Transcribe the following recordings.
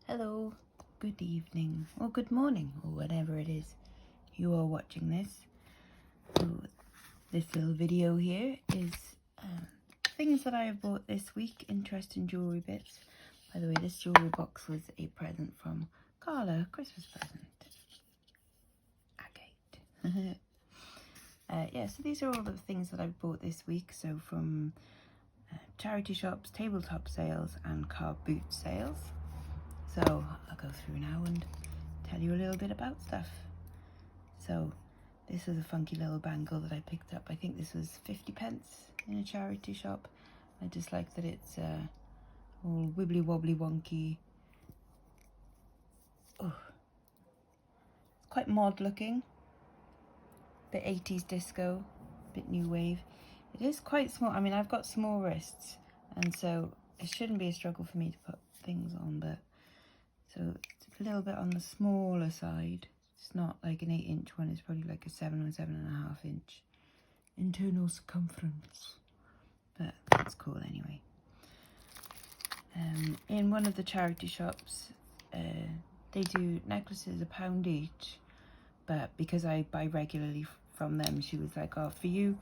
Hello, good evening, or good morning, or whatever it is you are watching this. So this little video here is things that I have bought this week, interesting jewellery bits. By the way, this jewellery box was a present from Carla, Christmas present. Agate. Yeah, so these are all the things that I've bought this week. So from charity shops, tabletop sales, and Carboot sales. So I'll go through now and tell you a little bit about stuff. So this is a funky little bangle that I picked up. I think this was 50p in a charity shop. I just like that it's all wibbly wobbly wonky. Oh, it's quite mod looking. Bit 80s disco, bit new wave. It is quite small. I mean, I've got small wrists, and so it shouldn't be a struggle for me to put things on, but so it's a little bit on the smaller side. It's not like an 8-inch one, it's probably like a 7 or 7.5 inch internal circumference. But that's cool anyway. In one of the charity shops, they do necklaces £1 each, but because I buy regularly from them, she was like, oh, for you,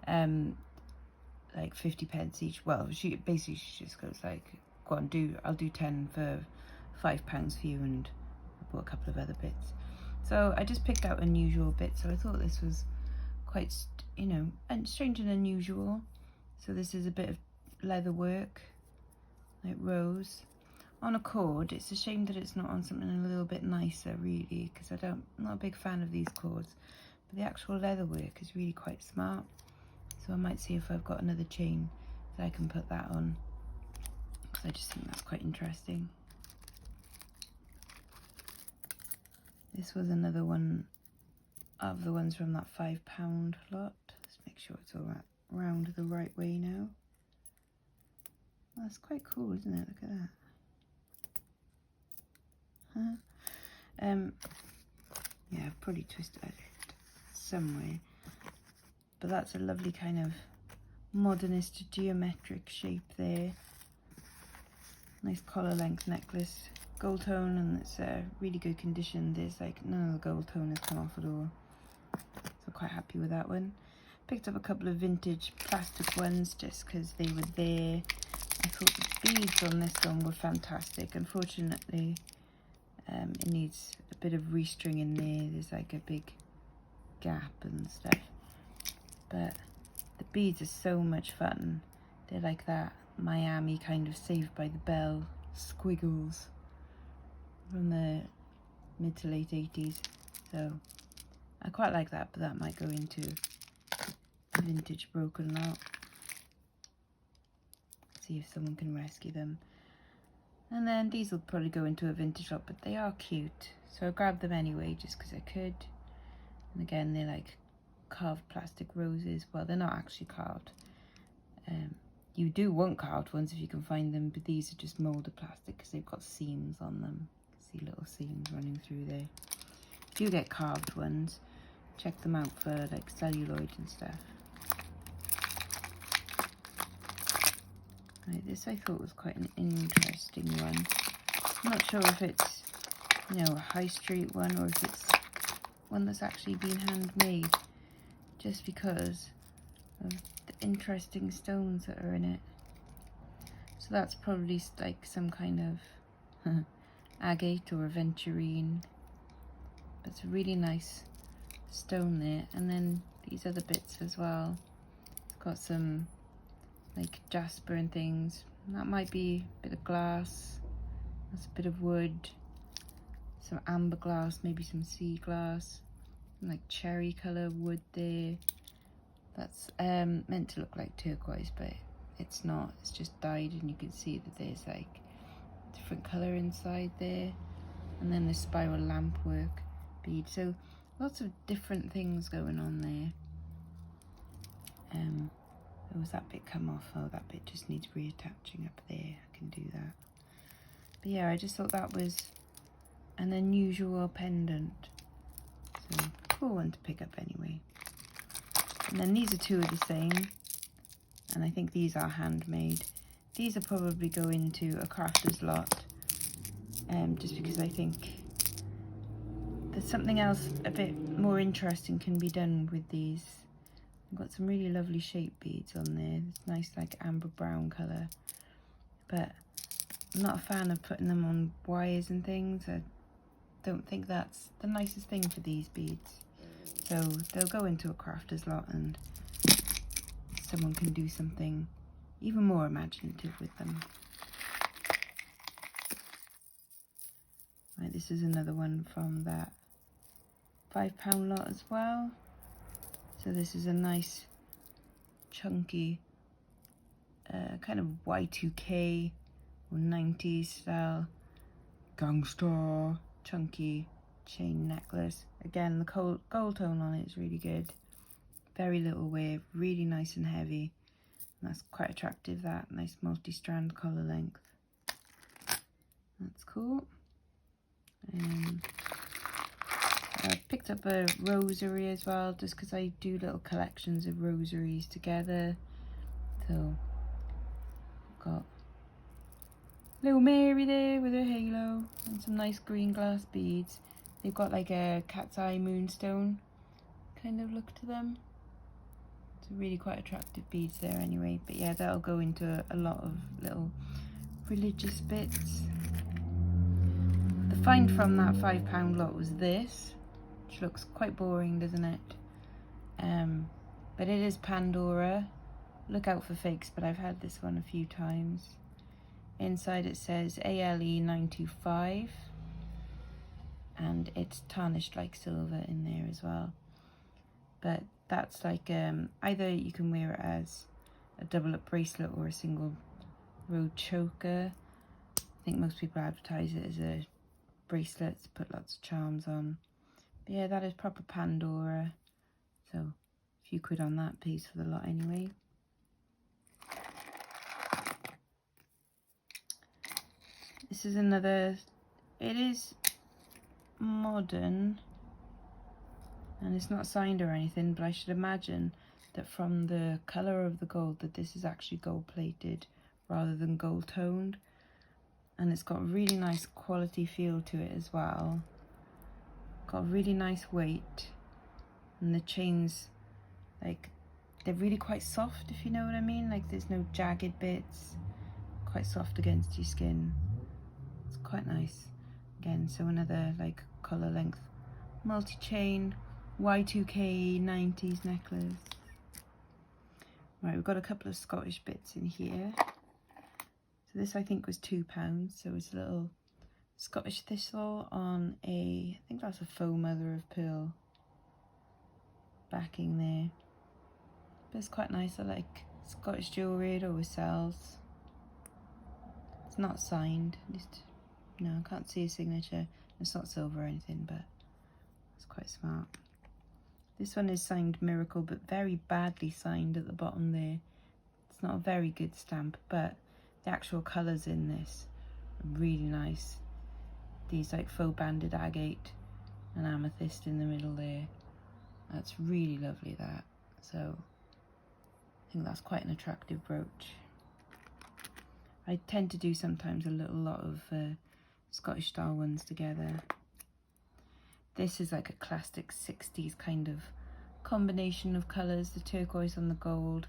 like 50p each. Well, she just goes like, go on, I'll do 10 for £5 for you, and I bought a couple of other bits. So I just picked out unusual bits, so I thought this was quite, strange and unusual. So this is a bit of leather work, like rose, on a cord. It's a shame that it's not on something a little bit nicer, really, because I'm not a big fan of these cords. But the actual leather work is really quite smart. So I might see if I've got another chain that I can put that on, because I just think that's quite interesting. This was another one of the ones from that £5 lot. Let's make sure it's all round the right way now. Well, that's quite cool, isn't it? Look at that. Yeah, I've probably twisted it somewhere. But that's a lovely kind of modernist geometric shape there. Nice collar length necklace. Gold tone, and it's really good condition. There's like none of the gold tone has come off at all, so quite happy with that one. Picked up a couple of vintage plastic ones just because they were there. I thought the beads on this one were fantastic. Unfortunately, it needs a bit of restring in there. There's like a big gap and stuff, but the beads are so much fun. They're like that Miami kind of Saved by the Bell squiggles from the mid to late 80s. So I quite like that, but that might go into a vintage broken lot. See if someone can rescue them. And then these will probably go into a vintage lot, but they are cute, so I grabbed them anyway just because I could. And again, they're like carved plastic roses. Well, they're not actually carved. You do want carved ones if you can find them, but these are just moulded plastic because they've got seams on them. See little seams running through there. If you get carved ones, check them out for like celluloid and stuff. Right, this I thought was quite an interesting one. I'm not sure if it's, a high street one or if it's one that's actually been handmade, just because of the interesting stones that are in it. So that's probably like some kind of agate or aventurine, but it's a really nice stone there. And then these other bits as well, it's got some like jasper and things. That might be a bit of glass, that's a bit of wood, some amber glass, maybe some sea glass, and like cherry colour wood there. That's meant to look like turquoise, but it's not, it's just dyed, and you can see that there's like different colour inside there. And then the spiral lamp work bead, so lots of different things going on there. Oh, has that bit come off? Oh, that bit just needs reattaching up there. I can do that. But yeah, I just thought that was an unusual pendant, so cool one to pick up anyway. And then these are two of the same, and I think these are handmade. These are probably go into a crafter's lot, just because I think there's something else a bit more interesting can be done with these. I've got some really lovely shape beads on there. It's nice like amber brown colour, but I'm not a fan of putting them on wires and things. I don't think that's the nicest thing for these beads. So they'll go into a crafter's lot and someone can do something even more imaginative with them. Right, this is another one from that £5 lot as well. So this is a nice chunky kind of Y2K or 90s style gangster chunky chain necklace. Again, the gold tone on it is really good. Very little wear, really nice and heavy. And that's quite attractive, that nice multi-strand collar length. That's cool. I picked up a rosary as well, just because I do little collections of rosaries together. So I've got little Mary there with her halo and some nice green glass beads. They've got like a cat's eye moonstone kind of look to them. It's really quite attractive beads there anyway. But yeah, that'll go into a lot of little religious bits. The find from that £5 lot was this, which looks quite boring, doesn't it? But it is Pandora. Look out for fakes, but I've had this one a few times. Inside it says ALE 925, and it's tarnished like silver in there as well. But that's like either you can wear it as a double up bracelet or a single row choker. I think most people advertise it as a bracelet to put lots of charms on. But yeah, that is proper Pandora. So a few quid on that piece for the lot anyway. This is another, it is modern and it's not signed or anything, but I should imagine that from the colour of the gold that this is actually gold plated rather than gold toned. And it's got a really nice quality feel to it as well. Got a really nice weight, and the chains, like, they're really quite soft, if you know what I mean. Like, there's no jagged bits, quite soft against your skin. It's quite nice. Again, so another like collar length multi-chain Y2K 90s necklace. Right, we've got a couple of Scottish bits in here. So this I think was £2, so it's a little Scottish thistle on a, I think that's a faux mother of pearl backing there. But it's quite nice. I like Scottish jewellery, it always sells. It's not signed, at least, no, I can't see a signature. It's not silver or anything, but it's quite smart. This one is signed Miracle, but very badly signed at the bottom there. It's not a very good stamp, but the actual colours in this are really nice. These like faux banded agate and amethyst in the middle there. That's really lovely, that. So I think that's quite an attractive brooch. I tend to do sometimes a little lot of Scottish style ones together. This is like a classic 60s kind of combination of colours, the turquoise and the gold.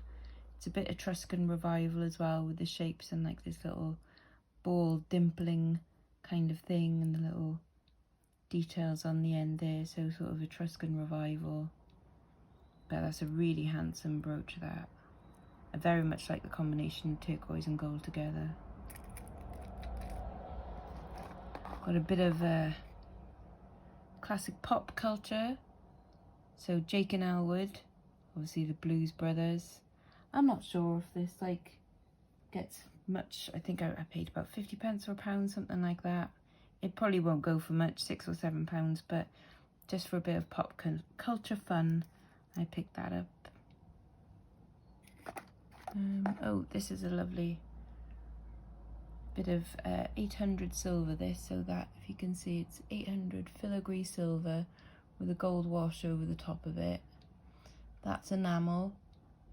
It's a bit Etruscan revival as well, with the shapes and like this little ball dimpling kind of thing and the little details on the end there, so sort of Etruscan revival. But that's a really handsome brooch, that. I very much like the combination turquoise and gold together. Got a bit of classic pop culture. So Jake and Elwood, obviously the Blues Brothers. I'm not sure if this like gets much. I think I paid about 50p or £1, something like that. It probably won't go for much, £6 or £7, but just for a bit of pop culture fun, I picked that up. Oh, this is a lovely bit of 800 silver, this, so that, if you can see, it's 800 filigree silver with a gold wash over the top of it. That's enamel,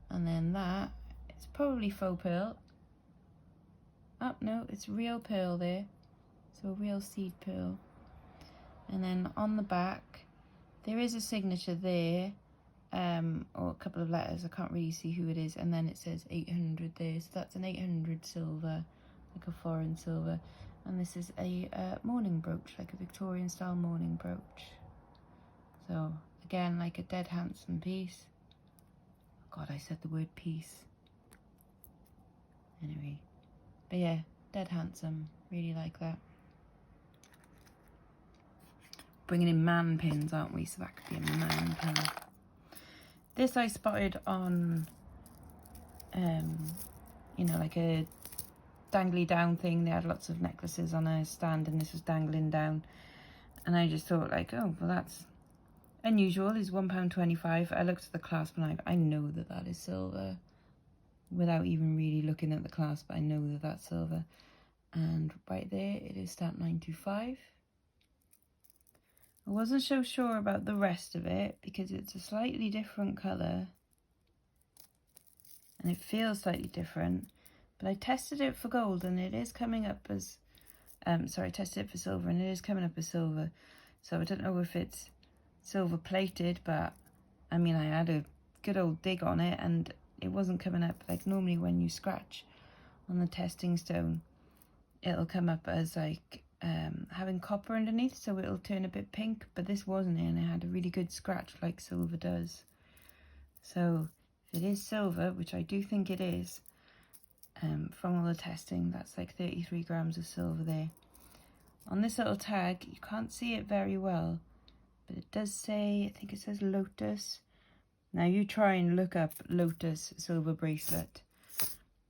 and then that, it's probably faux pearl. Oh no, it's real pearl there. So a real seed pearl. And then on the back, there is a signature there, or a couple of letters. I can't really see who it is. And then it says 800 there. So that's an 800 silver, like a foreign silver. And this is a mourning brooch, like a Victorian style mourning brooch. So again, like a dead handsome piece. God, I said the word piece. Anyway, but yeah, dead handsome. Really like that. Bringing in man pins, aren't we? So that could be a man pin. This I spotted on, you know, like a dangly down thing. They had lots of necklaces on a stand and this was dangling down. And I just thought like, oh, well that's unusual. It's £1.25. I looked at the clasp and I know that that is silver. Without even really looking at the clasp, I know that that's silver. And right there, it is stamped 925. I wasn't so sure about the rest of it because it's a slightly different colour. And it feels slightly different. But I tested it for gold and it is coming up as... sorry, I tested it for silver and it is coming up as silver. So I don't know if it's silver plated, but I mean, I had a good old dig on it and it wasn't coming up. Like normally when you scratch on the testing stone, it'll come up as like having copper underneath, so it'll turn a bit pink, but this wasn't it, and it had a really good scratch like silver does. So if it is silver, which I do think it is, from all the testing, that's like 33 grams of silver there. On this little tag, you can't see it very well, but it does say, I think it says Lotus. Now you try and look up Lotus silver bracelet,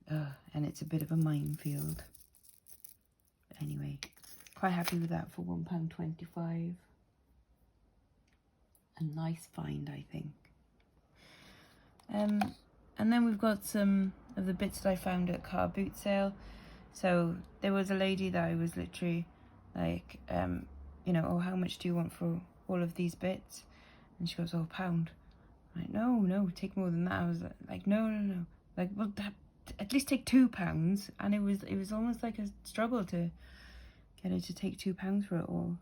and it's a bit of a minefield. But anyway, quite happy with that for £1.25. A nice find, I think. And then we've got some of the bits that I found at Carboot sale. So there was a lady that I was literally like, you know, oh, how much do you want for all of these bits? And she goes, oh, £1. I'm like, no, take more than that. I was like, no. Like, well, at least take £2. And it was almost like a struggle to get her to take £2 for it all.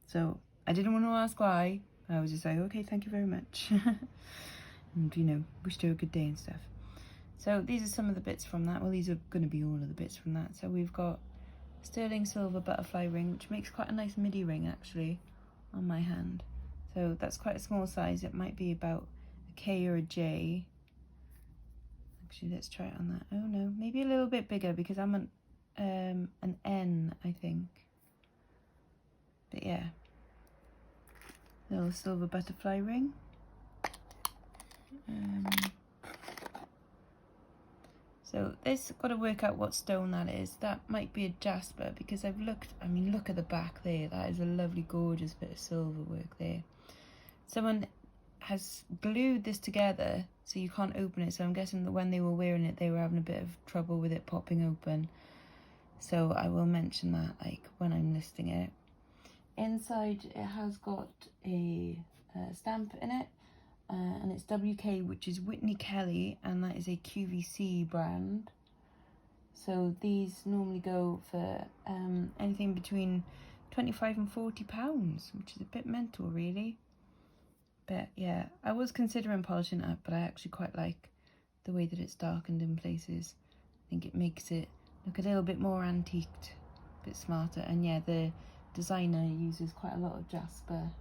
So I didn't want to ask why. I was just like, okay, thank you very much. And, you know, wished her a good day and stuff. So these are some of the bits from that. Well, these are going to be all of the bits from that. So we've got sterling silver butterfly ring, which makes quite a nice midi ring actually on my hand. So that's quite a small size. It might be about a K or a J. Actually, let's try it on that. Oh no, maybe a little bit bigger because I'm an N, I think. But yeah, little silver butterfly ring. So this, got to work out what stone that is. That might be a jasper because I've looked, I mean, look at the back there. That is a lovely, gorgeous bit of silver work there. Someone has glued this together so you can't open it. So I'm guessing that when they were wearing it, they were having a bit of trouble with it popping open. So I will mention that like when I'm listing it. Inside it has got a stamp in it. And it's WK, which is Whitney Kelly, and that is a QVC brand. So these normally go for anything between £25 and £40, which is a bit mental really. But yeah, I was considering polishing it up, but I actually quite like the way that it's darkened in places. I think it makes it look a little bit more antiqued, a bit smarter. And yeah, the designer uses quite a lot of jasper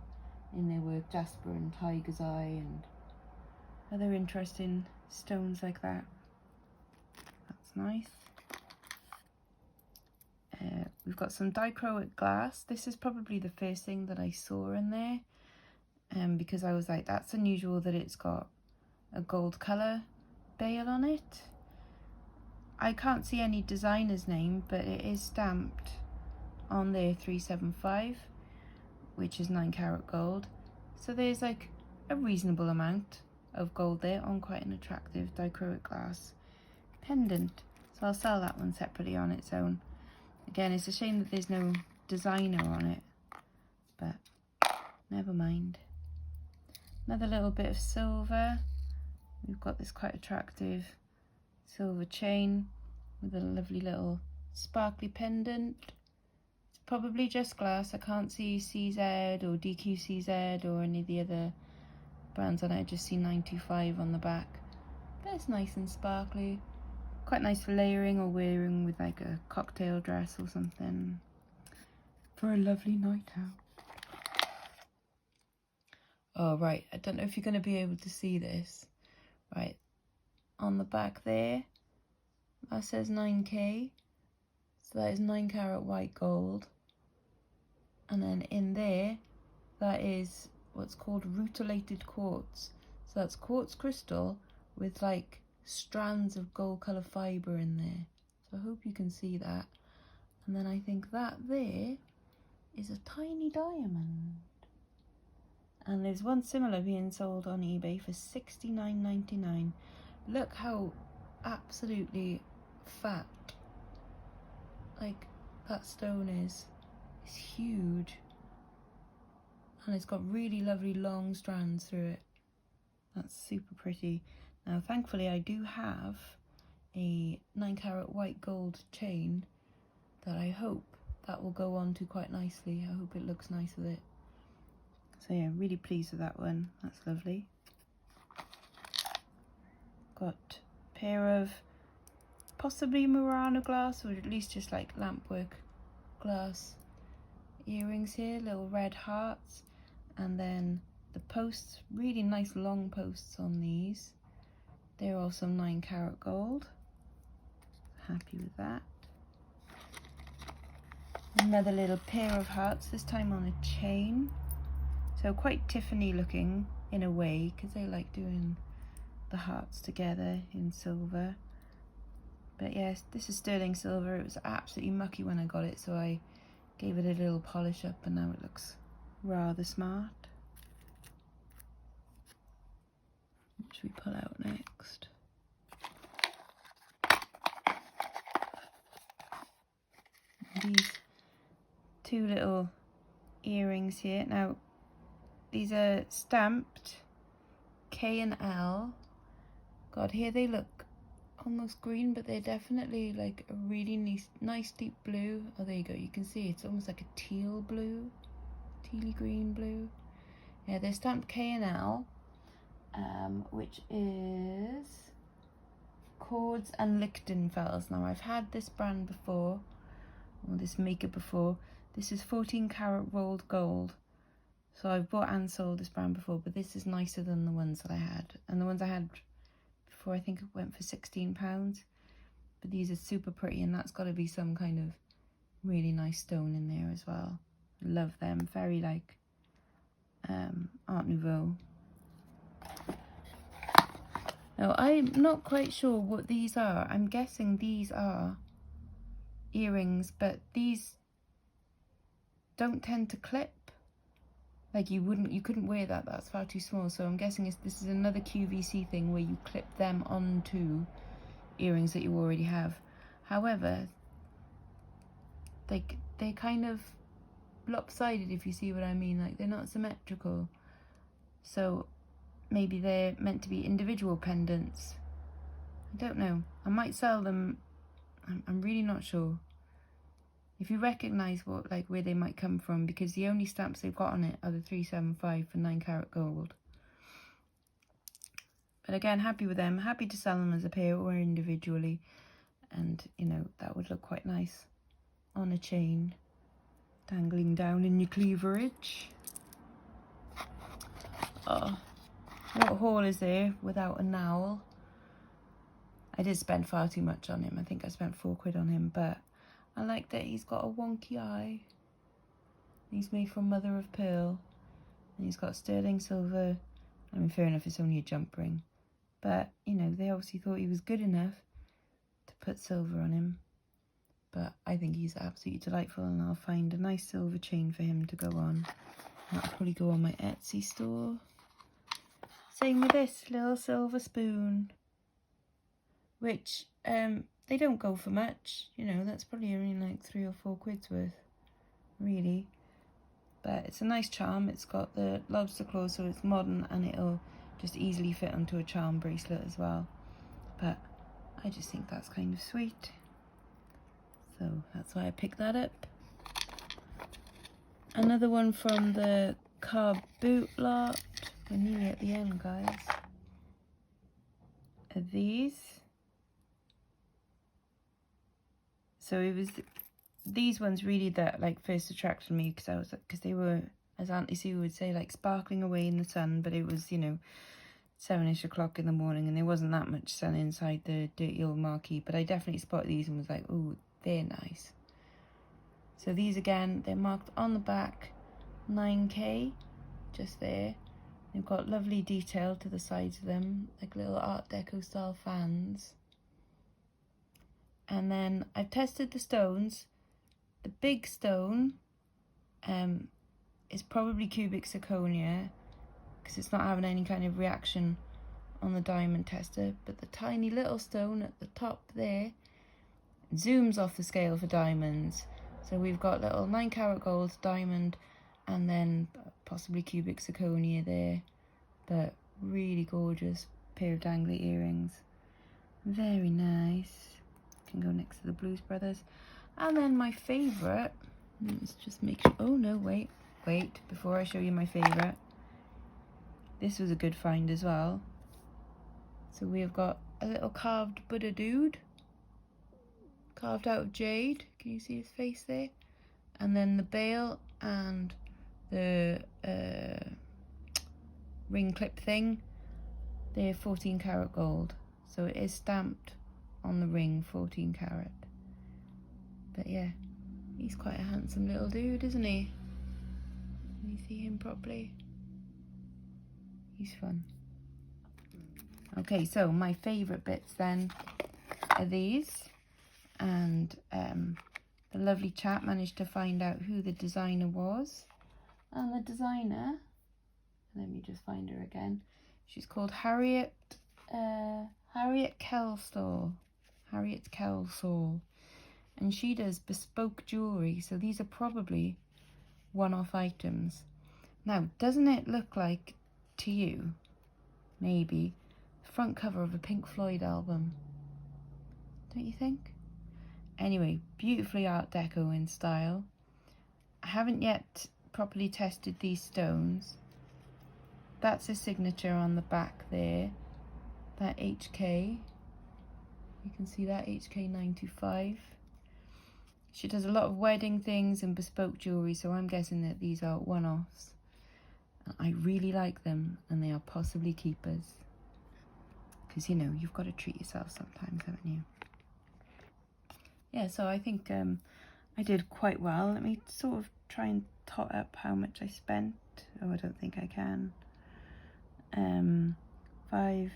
in their work, jasper and tiger's eye and other interesting stones like that. That's nice. We've got some dichroic glass. This is probably the first thing that I saw in there, because I was like, that's unusual that it's got a gold colour bail on it. I can't see any designer's name, but it is stamped on there 375. Which is 9 karat gold. So there's like a reasonable amount of gold there on quite an attractive dichroic glass pendant. So I'll sell that one separately on its own. Again, it's a shame that there's no designer on it, but never mind. Another little bit of silver. We've got this quite attractive silver chain with a lovely little sparkly pendant. It's probably just glass. I can't see CZ or DQCZ or any of the other brands on it. I just see 925 on the back. But it's nice and sparkly. Quite nice for layering or wearing with like a cocktail dress or something. For a lovely night out. Oh, right. I don't know if you're going to be able to see this. Right. On the back there, that says 9K. So that is 9 carat white gold. And then in there, that is what's called rutilated quartz. So that's quartz crystal with like strands of gold colour fibre in there. So I hope you can see that. And then I think that there is a tiny diamond. And there's one similar being sold on eBay for $69.99. Look how absolutely fat like that stone is. It's huge. And it's got really lovely long strands through it. That's super pretty. Now thankfully I do have a 9 carat white gold chain that I hope that will go on to quite nicely. I hope it looks nice with it. So yeah, really pleased with that one. That's lovely. Got a pair of possibly Murano glass, or at least just like lampwork glass earrings here, little red hearts, and then the posts, really nice long posts on these. They're also 9 carat gold. Happy with that. Another little pair of hearts, this time on a chain. So quite Tiffany looking in a way, because they like doing the hearts together in silver. But yes, this is sterling silver. It was absolutely mucky when I got it, so I gave it a little polish up and now it looks rather smart. What should we pull out next? These two little earrings here. Now, these are stamped K and L. God, here they look almost green, but they're definitely like a really nice deep blue. Oh, there you go. You can see it's almost like a teal blue, tealy green blue. Yeah, they're stamped K and L, which is Cords and Lichtenfels. Now, I've had this brand before, or this maker before. This is 14 carat rolled gold. So I've bought and sold this brand before, but this is nicer than the ones that I had. And the ones I had before, I think it went for £16. But these are super pretty, and that's got to be some kind of really nice stone in there as well. I love them. Very like Art Nouveau. Now, I'm not quite sure what these are. I'm guessing these are earrings, but these don't tend to clip. Like you couldn't wear that, that's far too small. So I'm guessing this is another QVC thing where you clip them onto earrings that you already have. However, they're kind of lopsided, if you see what I mean. Like they're not symmetrical. So maybe they're meant to be individual pendants. I don't know. I might sell them. I'm really not sure. If you recognise where they might come from, because the only stamps they've got on it are the 375 for 9 carat gold. But again, happy with them. Happy to sell them as a pair or individually. And, you know, that would look quite nice on a chain, dangling down in your cleaverage. Oh, what haul is there without a nowl? I did spend far too much on him. I think I spent £4 on him, but I like that he's got a wonky eye. He's made from mother of pearl. And he's got sterling silver. I mean, fair enough, it's only a jump ring. But, you know, they obviously thought he was good enough to put silver on him. But I think he's absolutely delightful, and I'll find a nice silver chain for him to go on. That'll probably go on my Etsy store. Same with this little silver spoon. Which, they don't go for much, you know, that's probably only like £3 or £4 worth, really. But it's a nice charm. It's got the lobster claw, so it's modern, and it'll just easily fit onto a charm bracelet as well. But I just think that's kind of sweet. So that's why I picked that up. Another one from the Carboot lot. We're nearly at the end, guys. Are these. So it was these ones really that like first attracted me, because they were, as Auntie Sue would say, like sparkling away in the sun, but it was, you know, 7ish o'clock in the morning and there wasn't that much sun inside the dirty old marquee, but I definitely spotted these and was like, oh, they're nice. So these again, they're marked on the back 9K, just there. They've got lovely detail to the sides of them, like little Art Deco style fans. And then I've tested the stones. The big stone is probably cubic zirconia, because it's not having any kind of reaction on the diamond tester, but the tiny little stone at the top there zooms off the scale for diamonds. So we've got little 9 carat gold, diamond, and then possibly cubic zirconia there, but really gorgeous pair of dangly earrings. Very nice. Can go next to the Blues Brothers. And then my favourite, let's just make sure, oh no, wait, before I show you my favourite. This was a good find as well. So we have got a little carved Buddha dude, carved out of jade. Can you see his face there? And then the bail and the ring clip thing, they're 14 karat gold. So it is stamped on the ring 14 karat. But yeah, he's quite a handsome little dude, isn't he? Can you see him properly? He's fun. Okay, so my favourite bits then are these, and the lovely chap managed to find out who the designer was, and the designer, let me just find her again, she's called Harriet Kelsall, and she does bespoke jewellery, so these are probably one-off items. Now, doesn't it look like, to you, maybe, the front cover of a Pink Floyd album? Don't you think? Anyway, beautifully Art Deco in style. I haven't yet properly tested these stones. That's a signature on the back there. That HK. You can see that, HK 925. She does a lot of wedding things and bespoke jewellery, so I'm guessing that these are one-offs. I really like them, and they are possibly keepers. Because, you know, you've got to treat yourself sometimes, haven't you? Yeah, so I think I did quite well. Let me sort of try and tot up how much I spent. Oh, I don't think I can. 5,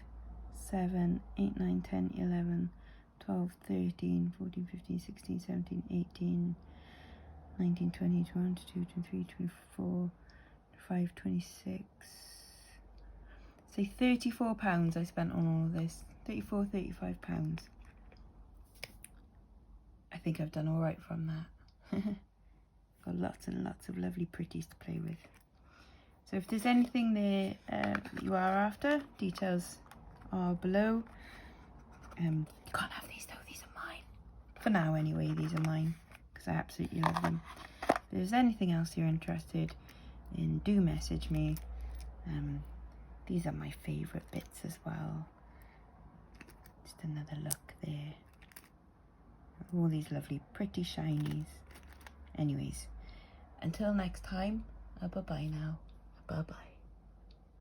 7, 8, 9, 10, 11, 12, 13, 14, 15, 16, 17, 18, 19, 20, 21, 22, 23, 24, 25, 26. Say £34 I spent on all of this. 34, 35 pounds. I think I've done all right from that. Got lots and lots of lovely pretties to play with. So if there's anything there that you are after, details are below. You can't have these though, these are mine. For now anyway, these are mine, because I absolutely love them. If there's anything else you're interested in, do message me. These are my favourite bits as well. Just another look there. All these lovely pretty shinies. Anyways, until next time, bye bye now. Bye bye.